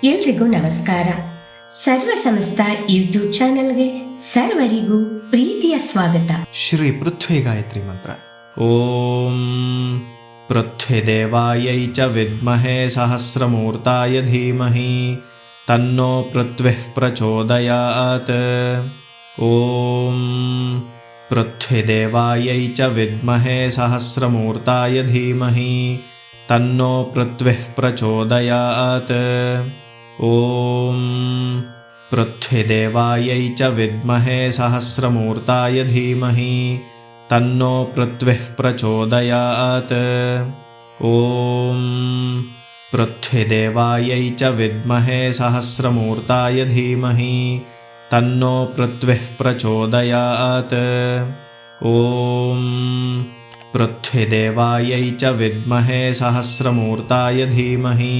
ಎಲ್ರಿಗೂ ನಮಸ್ಕಾರ. ಸರ್ವ ಸಮಸ್ತ ಯೂಟ್ಯೂಬ್ ಚಾನೆಲ್ಗೆ ಸರ್ವರಿಗೂ ಪ್ರೀತಿಯ ಸ್ವಾಗತ. ಶ್ರೀ ಪೃಥ್ವಿ ಗಾಯತ್ರಿ ಮಂತ್ರ. ಓಂ ಪೃಥ್ವಿ ದೇವಾಯೈ ಚ ವಿದ್ಮಹೇ ಸಹಸ್ರಮೂರ್ತಾಯ ಧೀಮಹಿ ತನ್ನೋ ಪೃಥ್ವಿಃ ಪ್ರಚೋದಯಾತ್. ಓಂ ಪೃಥ್ವಿ ದೇವಾಯೈ ಚ ವಿದ್ಮಹೇ ಸಹಸ್ರಮೂರ್ತಾಯ ಧೀಮಹಿ ತನ್ನೋ ಪೃಥ್ವಿಃ ಪ್ರಚೋದಯಾತ್. ಓಂ ಪೃಥ್ವಿ ದೇವಾಯೈ ಚ ವಿದ್ಮಹೇ ಸಹಸ್ರಮೂರ್ತಾಯ ಧೀಮಹಿ ತನ್ನೋ ಪೃಥ್ವಿಃ ಪ್ರಚೋದಯಾತ್. ಓಂ ಪೃಥ್ವಿ ದೇವಾಯೈ ಚ ವಿದ್ಮಹೇ ಸಹಸ್ರಮೂರ್ತಾಯ ಧೀಮಹಿ ತನ್ನೋ ಪೃಥ್ವಿಃ ಪ್ರಚೋದಯಾತ್. ಓಂ ಪೃಥ್ವಿ ದೇವಾಯೈ ಚ ವಿದ್ಮಹೇ ಸಹಸ್ರಮೂರ್ತಾಯ ಧೀಮಹಿ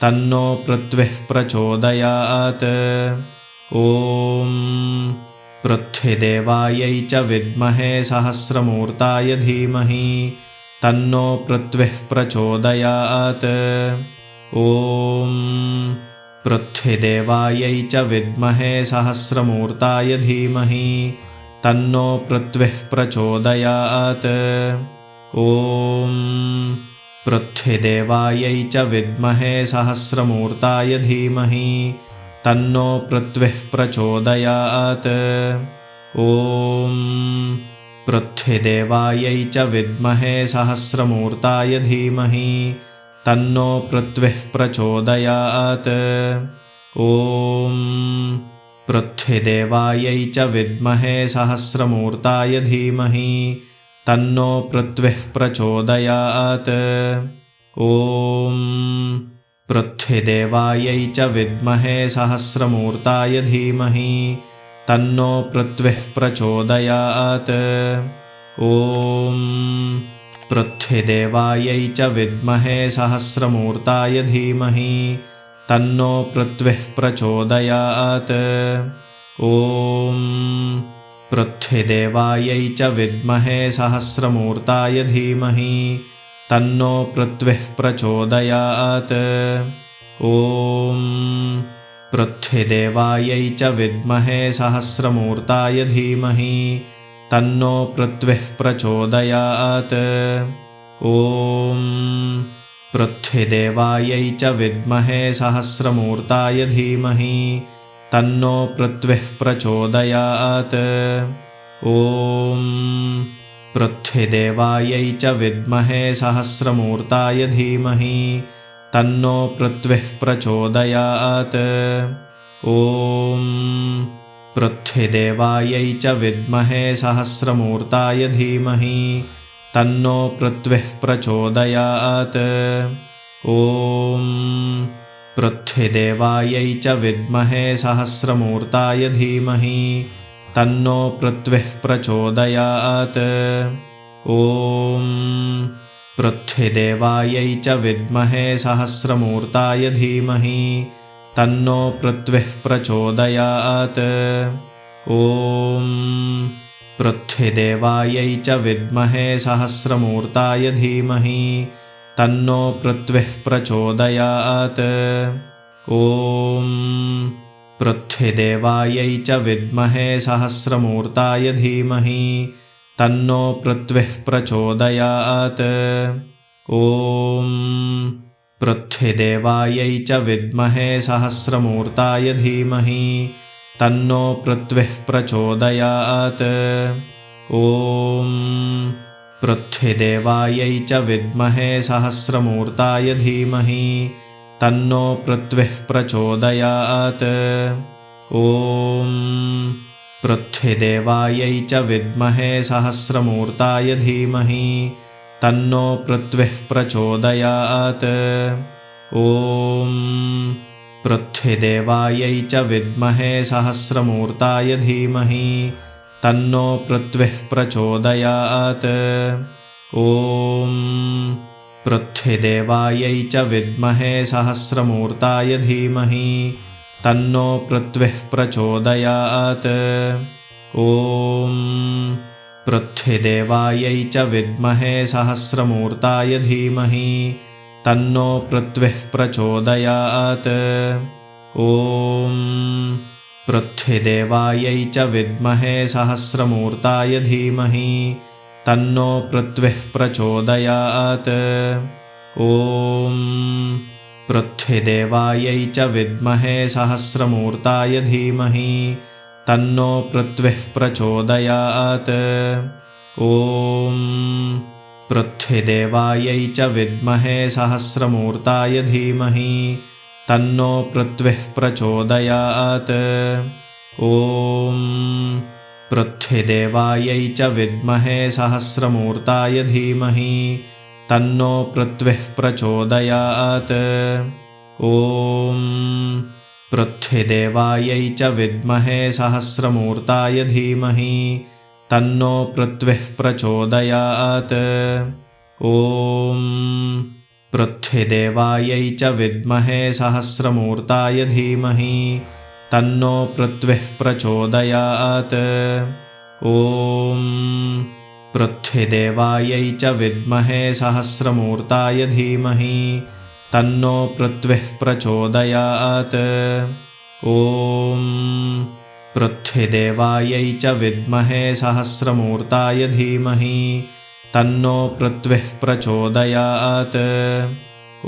ತನ್ನೋ ಪೃಥ್ವಿಃ ಪ್ರಚೋದಯಾತ್. ಓಂ ಪೃಥ್ವಿ ದೇವಾಯೈ ಚ ವಿದ್ಮಹೇ ಸಹಸ್ರಮೂರ್ತಾಯ ಧೀಮಹಿ ತನ್ನೋ ಪೃಥ್ವಿಃ ಪ್ರಚೋದಯಾತ್. ಓಂ ಪೃಥ್ವಿ ದೇವಾಯೈ ಚ ವಿದ್ಮಹೇ ಸಹಸ್ರಮೂರ್ತಾಯ ಧೀಮಹಿ ತನ್ನೋ ಪೃಥ್ವಿಃ ಪ್ರಚೋದಯಾತ್. ಓಂ ಪೃಥ್ವಿ ದೇವಾಯೈ ಚ ವಿದ್ಮಹೇ ಸಹಸ್ರಮೂರ್ತಾಯ ಧೀಮಹಿ ತನ್ನೋ ಪೃಥ್ವಿಃ ಪ್ರಚೋದಯಾತ್. ಓಂ ಪೃಥ್ವಿ ದೇವಾಯೈ ಚ ವಿದ್ಮಹೇ ಸಹಸ್ರಮೂರ್ತಾಯ ಧೀಮಹಿ ತನ್ನೋ ಪೃಥ್ವಿಃ ಪ್ರಚೋದಯಾತ್. ಓಂ ಪೃಥ್ವಿ ದೇವಾಯೈ ಚ ವಿದ್ಮಹೇ ಸಹಸ್ರಮೂರ್ತಾಯ ಧೀಮಹಿ ತನ್ನೋ ಪೃಥ್ವಿಃ ಪ್ರಚೋದಯಾತ್. ಓಂ ಪೃಥ್ವಿ ದೇವಾಯೈ ಚ ವಿದ್ಮಹೇ ಸಹಸ್ರಮೂರ್ತಾಯ ಧೀಮಹಿ ತನ್ನೋ ಪೃಥ್ವಿಃ ಪ್ರಚೋದಯಾತ್. ಓಂ ಪೃಥ್ವಿ ದೇವಾಯೈ ಚ ವಿದ್ಮಹೇ ಸಹಸ್ರಮೂರ್ತಾಯ ಧೀಮಹಿ ತನ್ನೋ ಪೃಥ್ವಿಃ ಪ್ರಚೋದಯಾತ್. ಓಂ ಪೃಥ್ವಿ ದೇವಾಯೈ ಚ ವಿದ್ಮಹೇ ಸಹಸ್ರಮೂರ್ತಾಯ ಧೀಮಹಿ ತನ್ನೋ ಪೃಥ್ವಿಃ ಪ್ರಚೋದಯಾತ್. ಓಂ ಪೃಥ್ವಿ ದೇವಾಯೈ ಚ ವಿದ್ಮಹೇ ಸಹಸ್ರಮೂರ್ತಾಯ ಧೀಮಹಿ ತನ್ನೋ ಪೃಥ್ವಿಃ ಪ್ರಚೋದಯಾತ್. ಓಂ ಪೃಥ್ವಿ ದೇವಾಯೈ ಚ ವಿದ್ಮಹೇ ಸಹಸ್ರಮೂರ್ತಾಯ ಧೀಮಹಿ ತನ್ನೋ ಪೃಥ್ವಿಃ ಪ್ರಚೋದಯಾತ್. ಓಂ ಪೃಥ್ವಿ ದೇವಾಯೈ ಚ ವಿದ್ಮಹೇ ಸಹಸ್ರಮೂರ್ತಾಯ ಧೀಮಹಿ ತನ್ನೋ ಪೃಥ್ವಿಃ ಪ್ರಚೋದಯಾತ್. ಓಂ ಪೃಥ್ವಿ ದೇವಾಯೈ ಚ ವಿದ್ಮಹೇ ಸಹಸ್ರಮೂರ್ತಾಯ ಧೀಮಹಿ ತನ್ನೋ ಪೃಥ್ವಿಃ ಪ್ರಚೋದಯಾತ್. ಓಂ ಪೃಥ್ವಿ ದೇವಾಯೈ ಚ ವಿದ್ಮಹೇ ಸಹಸ್ರಮೂರ್ತಾಯ ಧೀಮಹಿ ತನ್ನೋ ಪೃಥ್ವಿಃ ಪ್ರಚೋದಯಾತ್. ಓಂ ಪೃಥ್ವಿ ದೇವಾಯೈ ಚ ವಿದ್ಮಹೇ ಸಹಸ್ರಮೂರ್ತಾಯ ಧೀಮಹಿ ತನ್ನೋ ಪೃಥ್ವಿಃ ಪ್ರಚೋದಯಾತ್. ಓಂ ಪೃಥ್ವಿ ದೇವಾಯೈ ಚ ವಿದ್ಮಹೇ ಸಹಸ್ರಮೂರ್ತಾಯ ಧೀಮಹಿ ತನ್ನೋ ಪೃಥ್ವಿಃ ಪ್ರಚೋದಯಾತ್. ಓಂ ಪೃಥ್ವಿ ದೇವಾಯೈ ಚ ವಿದ್ಮಹೇ ಸಹಸ್ರಮೂರ್ತಾಯ ಧೀಮಹಿ ತನ್ನೋ ಪೃಥ್ವಿಃ ಪ್ರಚೋದಯಾತ್. ಓಂ ಪೃಥ್ವಿ ದೇವಾಯೈ ಚ ವಿದ್ಮಹೇ ಸಹಸ್ರಮೂರ್ತಾಯ ಧೀಮಹಿ ತನ್ನೋ ಪೃಥ್ವಿಃ ಪ್ರಚೋದಯಾತ್. ಓಂ ಪೃಥ್ವಿ ದೇವಾಯೈ ಚ ವಿದ್ಮಹೇ ಸಹಸ್ರಮೂರ್ತಾಯ ಧೀಮಹಿ ತನ್ನೋ ಪೃಥ್ವಿಃ ಪ್ರಚೋದಯಾತ್. ಓಂ ಪೃಥ್ವಿ ದೇವಾಯೈ ಚ ವಿದ್ಮಹೇ ಸಹಸ್ರಮೂರ್ತಾಯ ಧೀಮಹಿ ತನ್ನೋ ಪೃಥ್ವಿಃ ಪ್ರಚೋದಯಾತ್. ಓಂ ಪೃಥ್ವಿ ದೇವಾಯೈ ಚ ವಿದ್ಮಹೇ ಸಹಸ್ರಮೂರ್ತಾಯ ಧೀಮಹಿ ತನ್ನೋ ಪೃಥ್ವಿಃ ಪ್ರಚೋದಯಾತ್. ಓಂ ಪೃಥ್ವಿ ದೇವಾಯೈ ಚ ವಿದ್ಮಹೇ ಸಹಸ್ರಮೂರ್ತಾಯ ಧೀಮಹಿ ತನ್ನೋ ಪೃಥ್ವಿಃ ಪ್ರಚೋದಯಾತ್. ಓಂ ಪೃಥ್ವಿ ದೇವಾಯೈ ಚ ವಿದ್ಮಹೇ ಸಹಸ್ರಮೂರ್ತಾಯ ಧೀಮಹಿ तन्नो पृथ्वीः प्रचोदयात्। ॐ पृथ्वीदेवायै च विद्महे सहस्रमूर्ताय धीमहि तन्नो पृथ्वीः प्रचोदयात्। ॐ पृथ्वीदेवायै च विद्महे सहस्रमूर्ताय धीमहि तन्नो पृथ्वीः प्रचोदयात्। ॐ पृथ्वीदेवायै च विद्महे सहस्रमूर्ताय धीमहि तन्नो पृथ्वीः प्रचोदयात्। ॐ पृथ्वीदेवायै च विद्महे सहस्रमूर्ताय धीमहि तन्नो पृथ्वीः प्रचोदयात्। ॐ पृथ्वीदेवायै च विद्महे सहस्रमूर्ताय धीमहि तन्नो पृथ्वीः प्रचोदयात्। ॐ पृथ्वीदेवायै च विद्महे सहस्रमूर्ताय धीमहि तन्नो पृथ्वीः प्रचोदयात्। ॐ पृथ्वीदेवायै च विद्महे सहस्रमूर्ताय धीमहि तन्नो पृथ्वीः प्रचोदयात्। ॐ पृथ्वीदेवायै च विद्महे सहस्रमूर्ताय धीमहि तन्नो पृथ्वीः प्रचोदयात्।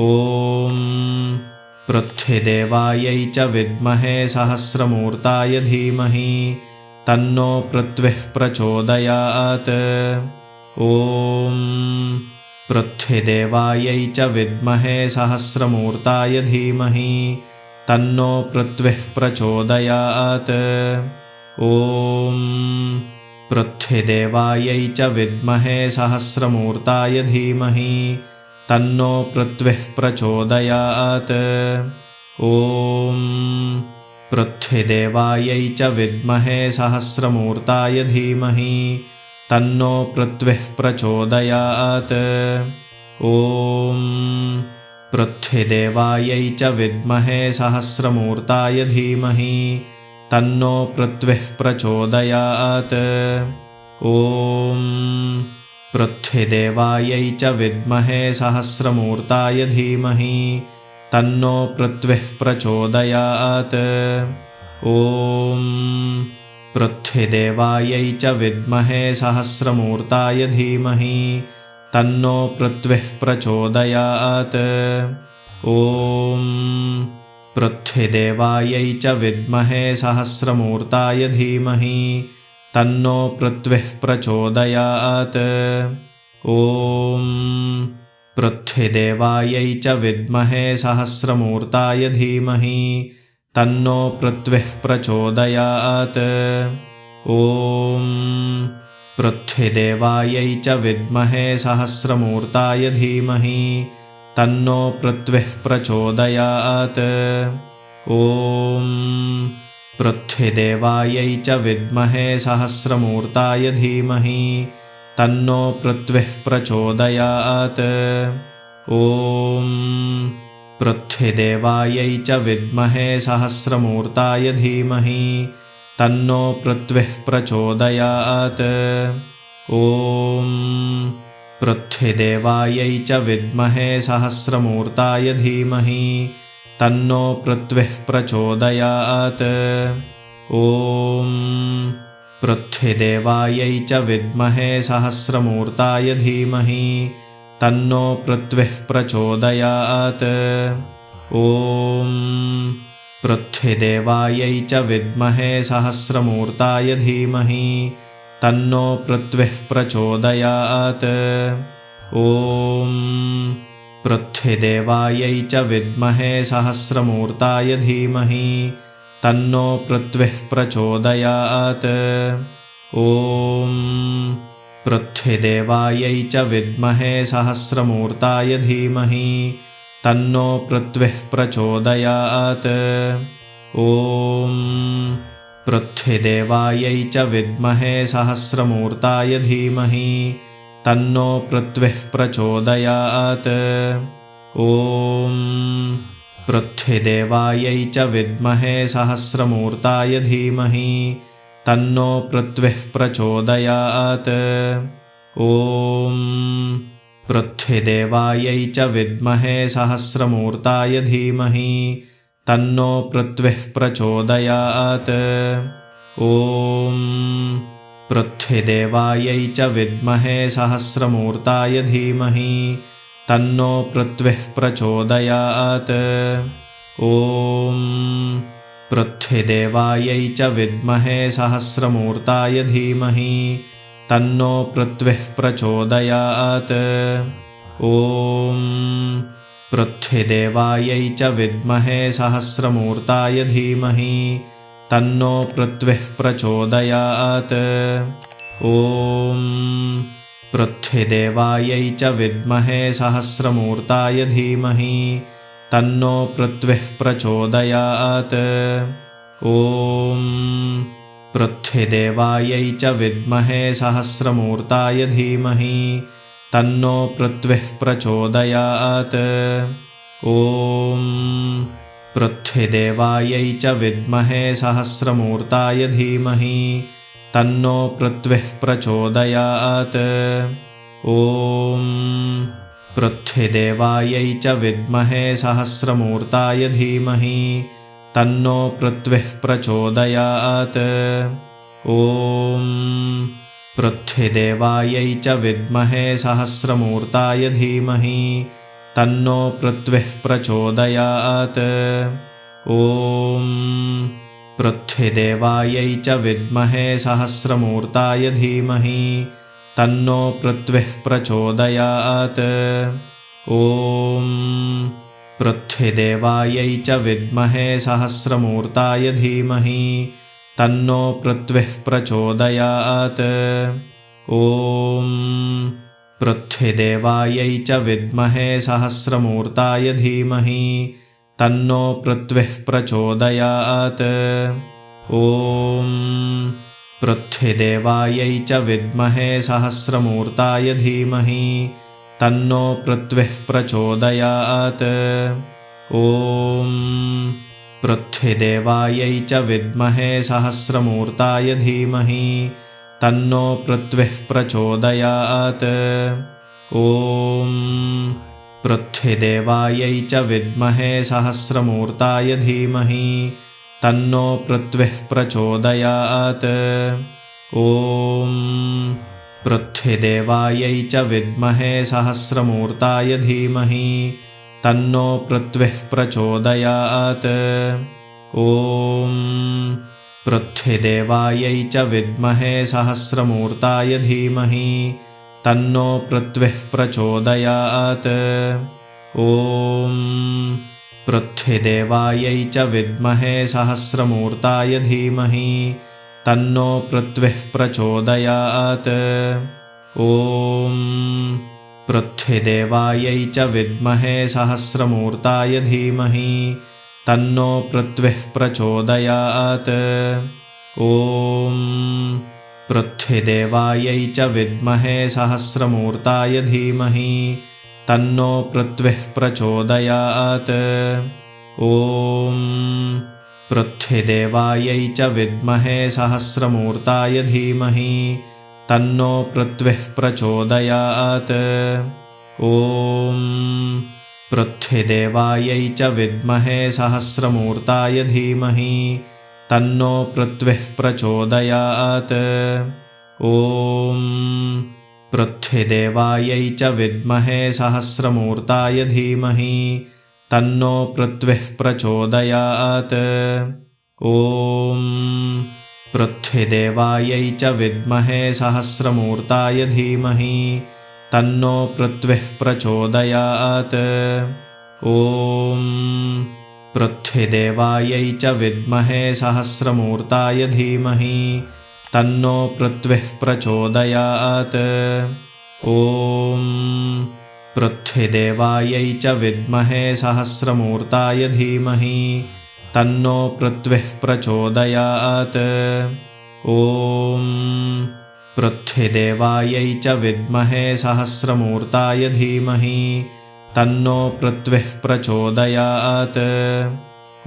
ॐ पृथ्वीदेवायै च विद्महे सहस्रमूर्ताय धीमहि तन्नो पृथ्वीः प्रचोदयात्। ॐ पृथ्वीदेवायै च विद्महे सहस्रमूर्ताय धीमहि तन्नो पृथ्वीः प्रचोदयात्। ॐ पृथ्वीदेवायै च विद्महे सहस्रमूर्ताय धीमहि तन्नो पृथ्वीः प्रचोदयात्। ॐ पृथ्वीदेवायै च विद्महे सहस्रमूर्ताय धीमहि तन्नो पृथ्वीः प्रचोदयात्। ॐ पृथ्वीदेवायै च विद्महे सहस्रमूर्ताय धीमहि तन्नो पृथ्वीः प्रचोदयात्। ॐ पृथ्वीदेवायै च विद्महे सहस्रमूर्ताय धीमहि तन्नो पृथ्वीः प्रचोदयात्। ॐ पृथ्वीदेवायै च विद्महे सहस्रमूर्ताय धीमहि तन्नो पृथ्वीः प्रचोदयात्। ॐ पृथ्वीदेवायै च विद्महे सहस्रमूर्ताय धीमहि तन्नो पृथ्वीः प्रचोदयात्। ॐ पृथ्वीदेवायै च विद्महे सहस्रमूर्ताय धीमहि तन्नो पृथ्वीः प्रचोदयात्। ॐ पृथ्वीदेवायै च विद्महे सहस्रमूर्ताय धीमहि तन्नो पृथ्वीः प्रचोदयात्। ॐ पृथ्वीदेवायै च विद्महे सहस्रमूर्ताय धीमहि तन्नो पृथ्वीः प्रचोदयात्। ॐ पृथ्वीदेवायै च विद्महे सहस्रमूर्ताय धीमहि तन्नो पृथ्वीः प्रचोदयात्। ॐ पृथ्वीदेवायै च विद्महे सहस्रमूर्ताय धीमहि तन्नो पृथ्वीः प्रचोदयात्। ॐ पृथ्वीदेवायै च विद्महे सहस्रमूर्ताय धीमहि तन्नो पृथ्वीः प्रचोदयात्। ॐ पृथ्वीदेवायै च विद्महे सहस्रमूर्ताय धीमहि तन्नो पृथ्वीः प्रचोदयात्। ॐ पृथ्वीदेवायै च विद्महे सहस्रमूर्ताय धीमहि तन्नो पृथ्वीः प्रचोदयात्। ॐ पृथ्वीदेवायै च विद्महे सहस्रमूर्ताय धीमहि तन्नो पृथ्वीः प्रचोदयात्। ॐ पृथ्वीदेवायै च विद्महे सहस्रमूर्ताय धीमहि तन्नो पृथ्वीः प्रचोदयात्। ॐ पृथ्वीदेवायै च विद्महे सहस्रमूर्ताय धीमहि तन्नो पृथ्वीः प्रचोदयात्। ॐ पृथ्वीदेवायै च विद्महे सहस्रमूर्ताय धीमहि तन्नो पृथ्वीः प्रचोदयात्। ॐ पृथ्वीदेवायै च विद्महे सहस्रमूर्ताय धीमहि तन्नो पृथ्वीः प्रचोदयात्। ॐ पृथ्वीदेवायै च विद्महे सहस्रमूर्ताय धीमहि तन्नो पृथ्वीः प्रचोदयात्। ॐ पृथ्वीदेवायै च विद्महे सहस्रमूर्ताय धीमहि तन्नो पृथ्वीः प्रचोदयात्। ॐ पृथ्वीदेवायै च विद्महे सहस्रमूर्ताय धीमहि तन्नो पृथ्वीः प्रचोदयात्। ॐ पृथ्वीदेवायै च विद्महे सहस्रमूर्ताय धीमहि तन्नो पृथ्वीः प्रचोदयात्। ॐ पृथ्वीदेवायै च विद्महे सहस्रमूर्ताय धीमहि तन्नो पृथ्वीः प्रचोदयात्। ॐ पृथ्वीदेवायै च विद्महे सहस्रमूर्ताय धीमहि तन्नो पृथ्वीः प्रचोदयात्। ॐ पृथ्वीदेवायै च विद्महे सहस्रमूर्ताय धीमहि तन्नो पृथ्वीः प्रचोदयात्। ॐ पृथ्वीदेवायै च विद्महे सहस्रमूर्ताय धीमहि तन्नो पृथ्वीः प्रचोदयात्। ॐ पृथ्वीदेवायै च विद्महे सहस्रमूर्ताय धीमहि तन्नो पृथ्वीः प्रचोदयात्। ॐ पृथ्वीदेवायै च विद्महे सहस्रमूर्ताय धीमहि तन्नो पृथ्वीः प्रचोदयात्। ॐ पृथ्वीदेवायै च विद्महे सहस्रमूर्ताय धीमहि तन्नो पृथ्वीः प्रचोदयात्। ॐ पृथ्वीदेवायै च विद्महे सहस्रमूर्ताय धीमहि तन्नो पृथ्वीः प्रचोदयात्। ॐ पृथ्वीदेवायै च विद्महे सहस्रमूर्ताय धीमहि तन्नो पृथ्वीः प्रचोदयात्। ॐ पृथ्वीदेवायै च विद्महे सहस्रमूर्ताय धीमहि तन्नो पृथ्वीः प्रचोदयात्। ॐ पृथ्वीदेवायै च विद्महे सहस्रमूर्ताय धीमहि तन्नो पृथ्वीः प्रचोदयात्। ॐ पृथ्वीदेवायै च विद्महे सहस्रमूर्ताय धीमहि तन्नो पृथ्वीः प्रचोदयात्। ॐ पृथ्वीदेवायै च विद्महे सहस्रमूर्ताय धीमहि तन्नो पृथ्वीः प्रचोदयात्। ॐ पृथ्वीदेवायै च विद्महे सहस्रमूर्ताय धीमहि तन्नो पृथ्वीः प्रचोदयात्। ॐ पृथ्वीदेवायै च विद्महे सहस्रमूर्ताय धीमहि तन्नो पृथ्वीः प्रचोदयात्। ॐ पृथ्वीदेवायै च विद्महे सहस्रमूर्ताय धीमहि तन्नो पृथ्वीः प्रचोदयात्। ॐ पृथ्वीदेवायै च विद्महे सहस्रमूर्ताय धीमहि तन्नो पृथ्वीः प्रचोदयात्। ॐ पृथ्वीदेवायै च विद्महे सहस्रमूर्ताय धीमहि तन्नो पृथ्वीः प्रचोदयात्। ॐ पृथ्वीदेवायै च विद्महे सहस्रमूर्ताय धीमहि तन्नो पृथ्वीः प्रचोदयात्। ॐ पृथ्वीदेवायै च विद्महे सहस्रमूर्ताय धीमहि तन्नो पृथ्वीः प्रचोदयात्। ॐ पृथ्वीदेवायै च विद्महे सहस्रमूर्ताय धीमहि तन्नो पृथ्वीः प्रचोदयात्।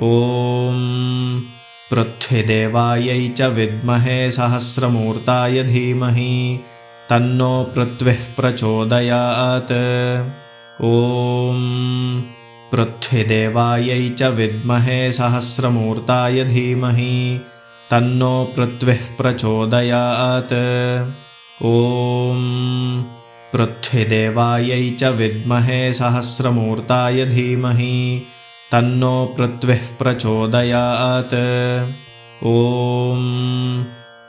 ॐ पृथ्वीदेवायै च विद्महे सहस्रमूर्ताय धीमहि तन्नो पृथ्वीः प्रचोदयात्। ॐ पृथ्वीदेवायै च विद्महे सहस्रमूर्ताय धीमहि तन्नो पृथ्वीः प्रचोदयात्। ॐ पृथ्वीदेवायै च विद्महे सहस्रमूर्ताय धीमहि तन्नो पृथ्वीः प्रचोदयात्। ॐ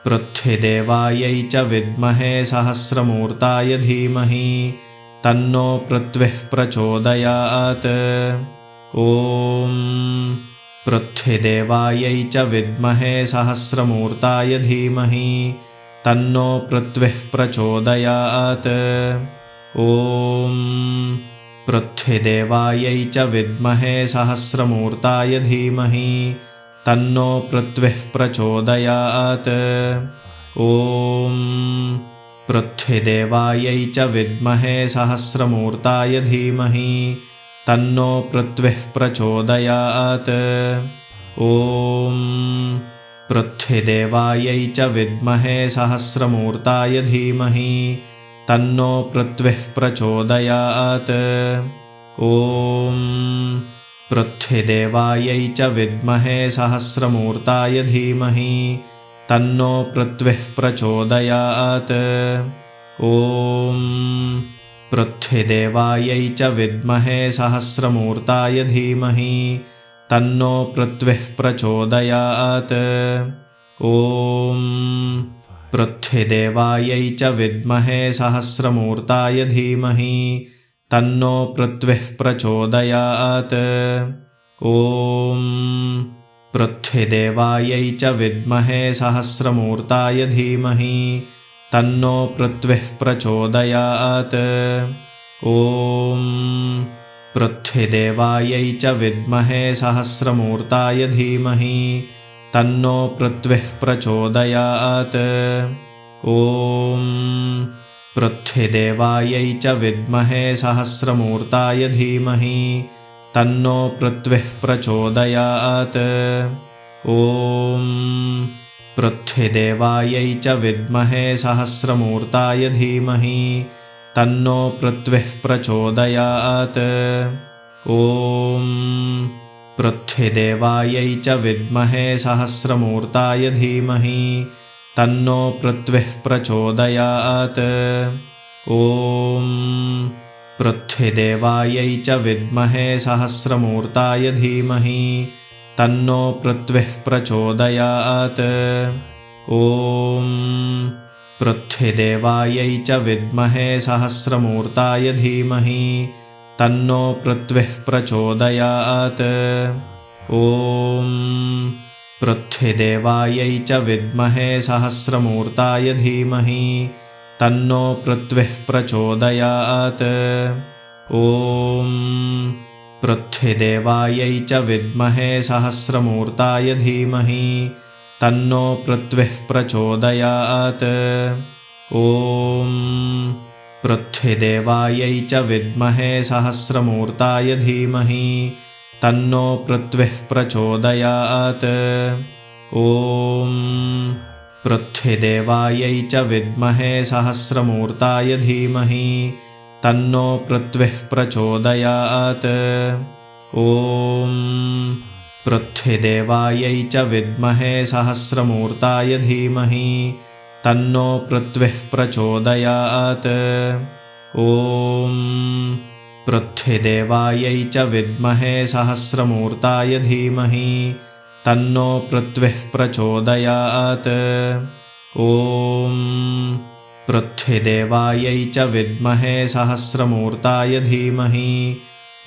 पृथ्वीदेवायै च विद्महे सहस्रमूर्ताय धीमहि तन्नो पृथ्वीः प्रचोदयात्। ॐ पृथ्वीदेवायै च विद्महे सहस्रमूर्ताय धीमहि तन्नो पृथ्वीः प्रचोदयात्। ॐ पृथ्वीदेवायै च विद्महे सहस्रमूर्ताय धीमहि तन्नो पृथ्वीः प्रचोदयात्। ॐ पृथ्वीदेवायै च विद्महे सहस्रमूर्ताय धीमहि तन्नो पृथ्वीः प्रचोदयात्। ॐ पृथ्वीदेवायै च विद्महे सहस्रमूर्ताय धीमहि तन्नो पृथ्वीः प्रचोदयात्। ॐ पृथ्वीदेवायै च विद्महे सहस्रमूर्ताय धीमहि तन्नो पृथ्वीः प्रचोदयात्। ॐ पृथ्वीदेवायै च विद्महे सहस्रमूर्ताय धीमहि तन्नो पृथ्वीः प्रचोदयात्। ॐ पृथ्वीदेवायै च विद्महे सहस्रमूर्ताय धीमहि तन्नो पृथ्वीः प्रचोदयात्। ॐ पृथ्वीदेवायै च विद्महे सहस्रमूर्ताय धीमहि तन्नो पृथ्वीः प्रचोदयात्। ॐ पृथ्वीदेवायै च विद्महे सहस्रमूर्ताय धीमहि तन्नो पृथ्वीः प्रचोदयात्। ॐ पृथ्वीदेवायै च विद्महे सहस्रमूर्ताय धीमहि तन्नो पृथ्वीः प्रचोदयात्। ॐ पृथ्वीदेवायै च विद्महे सहस्रमूर्ताय धीमहि तन्नो पृथ्वीः प्रचोदयात्। ॐ पृथ्वीदेवायै च विद्महे सहस्रमूर्ताय धीमहि तन्नो पृथ्वीः प्रचोदयात्। ॐ पृथ्वीदेवायै च विद्महे सहस्रमूर्ताय धीमहि तन्नो पृथ्वीः प्रचोदयात्। ॐ पृथ्वीदेवायै च विद्महे सहस्रमूर्ताय धीमहि तन्नो पृथ्वीः प्रचोदयात्। ॐ पृथ्वीदेवायै च विद्महे सहस्रमूर्ताय धीमहि तन्नो पृथ्वीः प्रचोदयात्। ॐ पृथ्वीदेवायै च विद्महे सहस्रमूर्ताय धीमहि तन्नो पृथ्वीः प्रचोदयात्। ॐ पृथ्वीदेवायै च विद्महे सहस्रमूर्ताय धीमहि तन्नो पृथ्वीः प्रचोदयात्। ॐ पृथ्वीदेवायै च विद्महे सहस्रमूर्ताय धीमहि तन्नो पृथ्वीः प्रचोदयात्। ॐ पृथ्वीदेवायै च विद्महे सहस्रमूर्ताय धीमहि तन्नो पृथ्वीः प्रचोदयात्। ॐ पृथ्वीदेवायै च विद्महे सहस्रमूर्ताय धीमहि तन्नो पृथ्वीः प्रचोदयात्। ॐ पृथ्वीदेवायै च विद्महे सहस्रमूर्ताय धीमहि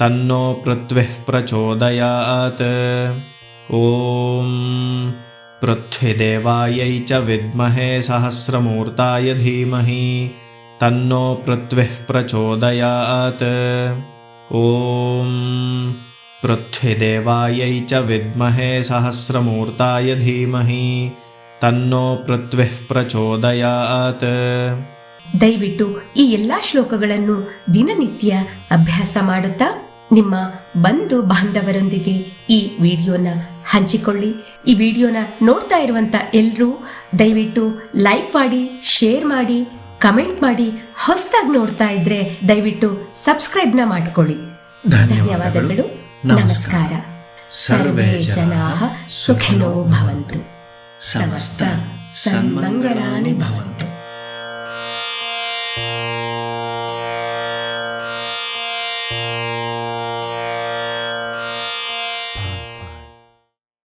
तन्नो पृथ्वीः प्रचोदयात्। ॐ पृथ्वीदेवायै च विद्महे सहस्रमूर्ताय धीमहि तन्नो पृथ्वीः प्रचोदयात्। ॐ पृथ्वीदेवायै च विद्महे सहस्रमूर्ताय धीमहि तन्नो पृथ्वीः प्रचोदयात्। ದಯವಿಟ್ಟು ಈ ಎಲ್ಲಾ ಶ್ಲೋಕಗಳನ್ನು ದಿನನಿತ್ಯ ಅಭ್ಯಾಸ ಮಾಡುತ್ತಾ ನಿಮ್ಮ ಬಂಧು ಬಾಂಧವರೊಂದಿಗೆ ಈ ವಿಡಿಯೋನ ಹಂಚಿಕೊಳ್ಳಿ. ಈ ವಿಡಿಯೋನ ನೋಡ್ತಾ ಇರುವಂತ ಎಲ್ಲರೂ ದಯವಿಟ್ಟು ಲೈಕ್ ಮಾಡಿ, ಶೇರ್ ಮಾಡಿ, ಕಮೆಂಟ್ ಮಾಡಿ. ಹೊಸದಾಗಿ ನೋಡ್ತಾ ಇದ್ರೆ ದಯವಿಟ್ಟು ಸಬ್ಸ್ಕ್ರೈಬ್ನ ಮಾಡ್ಕೊಳ್ಳಿ. ಧನ್ಯವಾದಗಳು. ನಮಸ್ಕಾರ. ಸರ್ವೇ ಜನಾಃ ಸುಖಿನೋ ಭವಂತು. ಸಮಸ್ತ ಸನ್ಮಂಗಳಾನಿ ಭವಂತು.